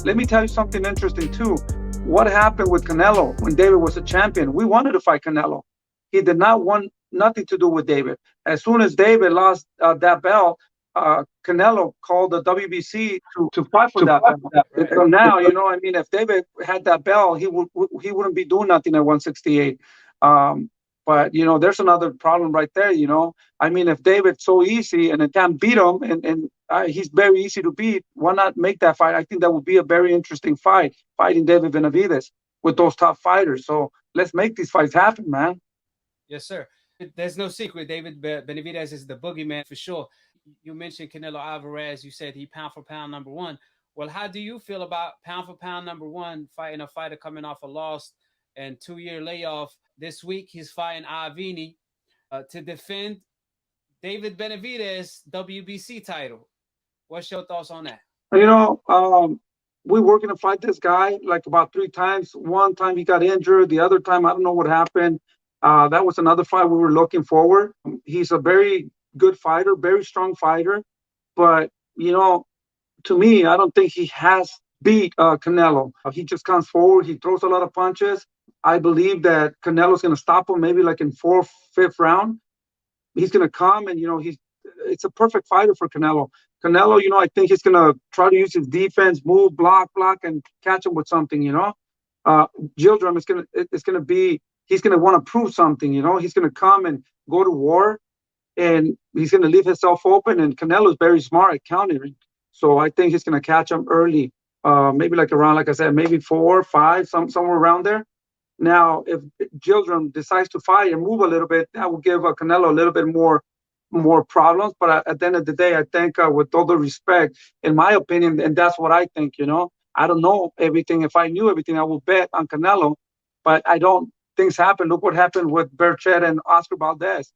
Let me tell you something interesting too. What happened with Canelo when David was a champion? We wanted to fight Canelo. He did not want nothing to do with David. As soon as David lost that belt, Canelo called the WBC to fight for that belt. Right. So now, I mean, if David had that belt, he wouldn't be doing nothing at 168. But there's another problem right there. I mean, if David's so easy and it can't beat him, and he's very easy to beat, why not make that fight? I think that would be a very interesting fight, fighting David Benavidez with those top fighters. So let's make these fights happen, man. Yes, sir. There's no secret. David Benavidez is the boogeyman for sure. You mentioned Canelo Alvarez. You said he pound for pound number one. Well, how do you feel about pound for pound number one, fighting a fighter coming off a loss and 2-year layoff? This week, he's fighting Avni to defend David Benavidez' WBC title. What's your thoughts on that? We were going to fight this guy like about 3 times. One time he got injured. The other time, I don't know what happened. That was another fight we were looking forward. He's a very good fighter, very strong fighter. But, to me, I don't think he has beat Canelo. He just comes forward. He throws a lot of punches. I believe that Canelo's going to stop him maybe like in 4th, 5th round. He's going to come and, it's a perfect fighter for Canelo. Canelo, I think he's going to try to use his defense, move, block, and catch him with something, Yildirim he's going to want to prove something, He's going to come and go to war, and he's going to leave himself open, and Canelo's very smart at countering. So I think he's going to catch him early, maybe like around, like I said, maybe 4 or 5, somewhere around there. Now, if Yildirim decides to fight and move a little bit, that will give Canelo a little bit more problems. But at the end of the day, I think with all the respect, in my opinion, and that's what I think, I don't know everything. If I knew everything, I would bet on Canelo. But I don't. Things happen. Look what happened with Berchelt and Oscar Valdez.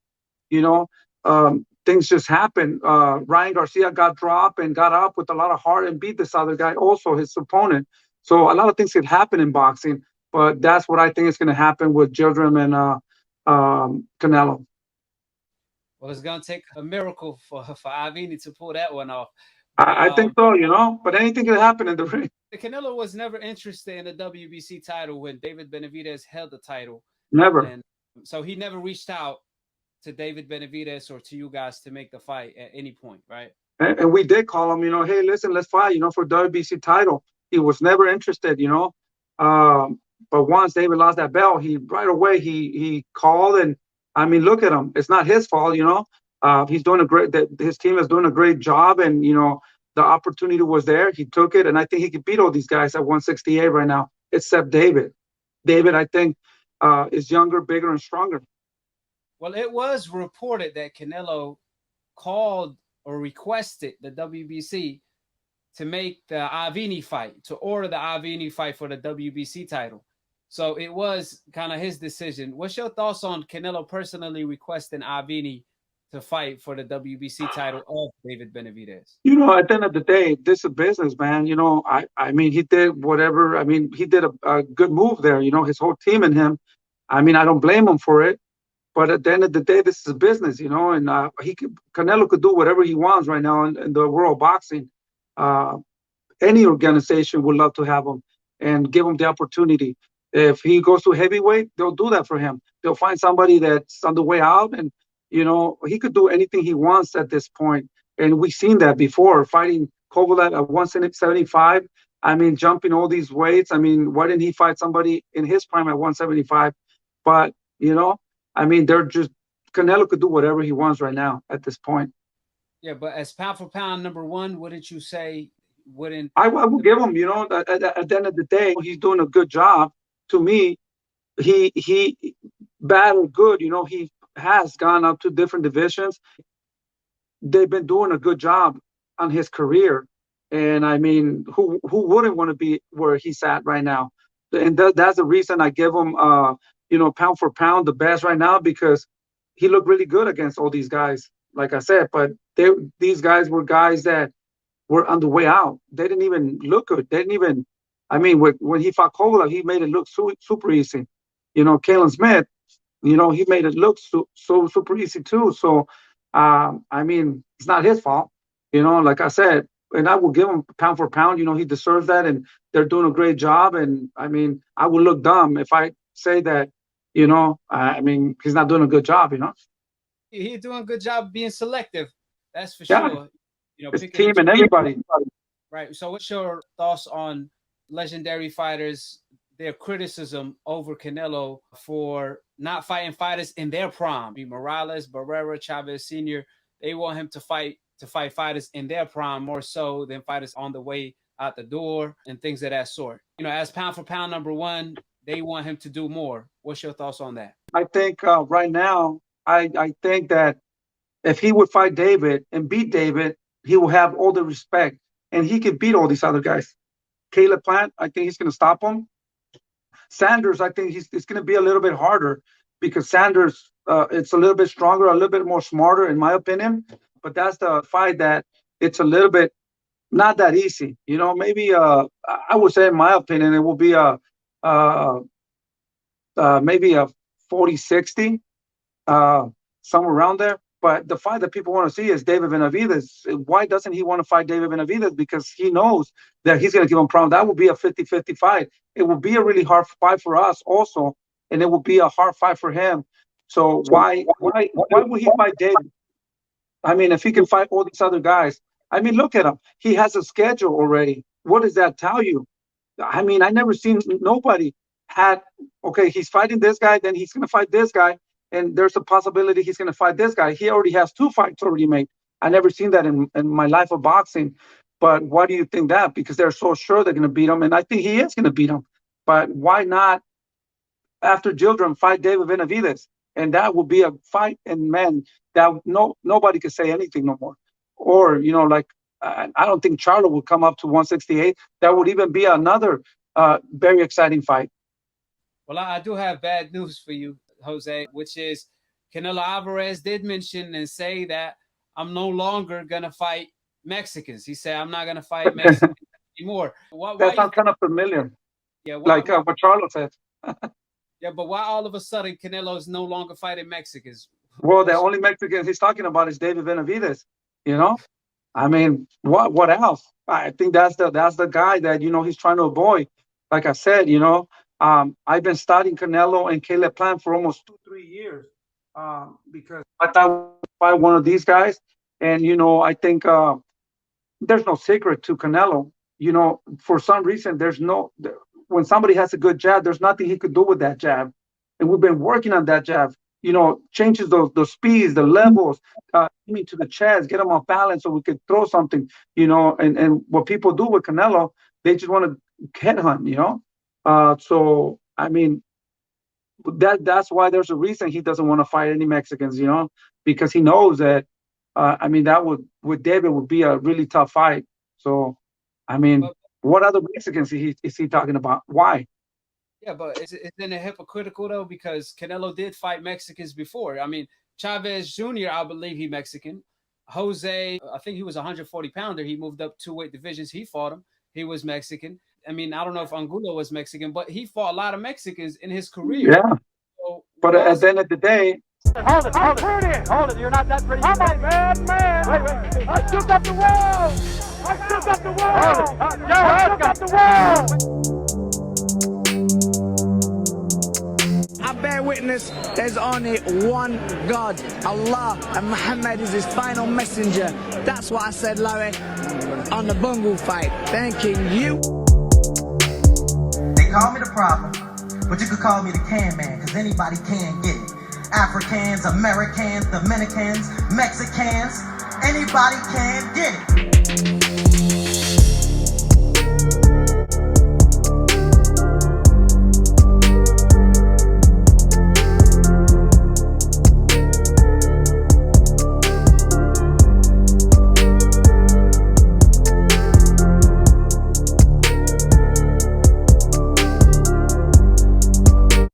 Things just happen. Ryan Garcia got dropped and got up with a lot of heart and beat this other guy, also his opponent. So a lot of things could happen in boxing. But that's what I think is going to happen with Yildirim and Canelo. Well, it's going to take a miracle for Avni to pull that one off. I think so, but anything can happen in the ring. Canelo was never interested in the WBC title when David Benavidez held the title. Never. And so he never reached out to David Benavidez or to you guys to make the fight at any point, right? And we did call him, hey, listen, let's fight, for WBC title. He was never interested, But once David lost that belt, right away he called, and I mean, look at him. It's not his fault, He's doing his team is doing a great job, and the opportunity was there. He took it, and I think he could beat all these guys at 168 right now, except David. David, I think, is younger, bigger, and stronger. Well, it was reported that Canelo called or requested the WBC to make the Avni fight, to order the Avni fight for the WBC title. So it was kind of his decision. What's your thoughts on Canelo personally requesting Avni to fight for the WBC title of David Benavidez? At the end of the day, this is a business, man. I mean, he did whatever. I mean, he did a good move there, his whole team and him. I mean, I don't blame him for it. But at the end of the day, this is a business, and Canelo could do whatever he wants right now in the world of boxing. Any organization would love to have him and give him the opportunity. If he goes to heavyweight, they'll do that for him. They'll find somebody that's on the way out, and he could do anything he wants at this point. And we've seen that before, fighting Kovalev at 175. I mean, jumping all these weights. I mean, why didn't he fight somebody in his prime at 175? But I mean, Canelo could do whatever he wants right now at this point. Yeah, but as pound for pound number one, wouldn't you say? I would give him, at the end of the day, he's doing a good job. To me, he bad or good, he has gone up to different divisions. They've been doing a good job on his career. And I mean, who wouldn't want to be where he's at right now? And that's the reason I give him, pound for pound the best right now, because he looked really good against all these guys, like I said. But these guys were guys that were on the way out. They didn't even look good. They didn't even, I mean, when he fought Kovalev, he made it look super easy. Kalen Smith, he made it look so super easy too. So, I mean, it's not his fault. Like I said, and I will give him pound for pound. He deserves that, and they're doing a great job. And I mean, I would look dumb if I say that, I mean, he's not doing a good job. He's doing a good job being selective. That's for Yeah. sure. His team and everybody. Right. So what's your thoughts on legendary fighters, their criticism over Canelo for not fighting fighters in their prime? Morales, Barrera, Chavez Sr., they want him to fight fighters in their prime more so than fighters on the way out the door and things of that sort. As pound for pound number one, they want him to do more. What's your thoughts on that? I think right now, I think that if he would fight David and beat David, he will have all the respect, and he can beat all these other guys. Caleb Plant, I think he's going to stop him. Sanders, I think it's going to be a little bit harder because Sanders, it's a little bit stronger, a little bit more smarter, in my opinion. But that's the fight that it's a little bit not that easy. Maybe I would say, in my opinion, it will be maybe a 40-60, somewhere around there. But the fight that people want to see is David Benavidez. Why doesn't he want to fight David Benavidez? Because he knows that he's going to give him problems. That would be a 50-50 fight. It will be a really hard fight for us also, and it will be a hard fight for him. So why would he fight David? I mean, if he can fight all these other guys, I mean, look at him. He has a schedule already. What does that tell you? I mean, I never seen nobody okay, he's fighting this guy, then he's going to fight this guy, and there's a possibility he's going to fight this guy. He already has 2 fights already made. I never seen that in my life of boxing. But why do you think that? Because they're so sure they're going to beat him, and I think he is going to beat him. But why not, after Yildirim, fight David Benavidez? And that would be a fight, and man, that nobody could say anything no more. Or, I don't think Charlo would come up to 168. That would even be another very exciting fight. Well, I do have bad news for you, Jose, which is Canelo Alvarez did mention and say that I'm no longer going to fight Mexicans. He said, I'm not going to fight Mexicans anymore. That sounds kind of familiar. Yeah, what Charlo said. Yeah, but why all of a sudden Canelo is no longer fighting Mexicans? Well, the only Mexicans he's talking about is David Benavidez. I mean, what else? I think that's the guy that he's trying to avoid. Like I said, I've been studying Canelo and Caleb Plant for almost 2-3 years because I thought I would fight one of these guys, and I think there's no secret to Canelo. For some reason, when somebody has a good jab, there's nothing he could do with that jab, and we've been working on that jab. Changes the speeds, the levels, aiming to the chest, get him off balance so we could throw something, and what people do with Canelo, they just want to headhunt, so I mean, that's why there's a reason he doesn't want to fight any Mexicans, because he knows that, I mean, that with David would be a really tough fight. So, I mean, what other Mexicans is he talking about? Why? Yeah, but isn't it hypocritical though? Because Canelo did fight Mexicans before. I mean, Chavez Jr., I believe he's Mexican. Jose, I think he was a 140-pounder. He moved up 2 weight divisions. He fought him. He was Mexican. I mean, I don't know if Angulo was Mexican, but he fought a lot of Mexicans in his career. Yeah. So, but at the end of the day, hold it. You're not that pretty. I'm a bad man. Wait. I shook up the world. I shook up the world. I shook up the world. I bear witness, there's only one God, Allah, and Muhammad is his final messenger. That's what I said, Larry, on the Bungle fight. Thanking you. They call me the problem, but you could call me the can man, because anybody can get it. Africans, Americans, Dominicans, Mexicans, anybody can get it.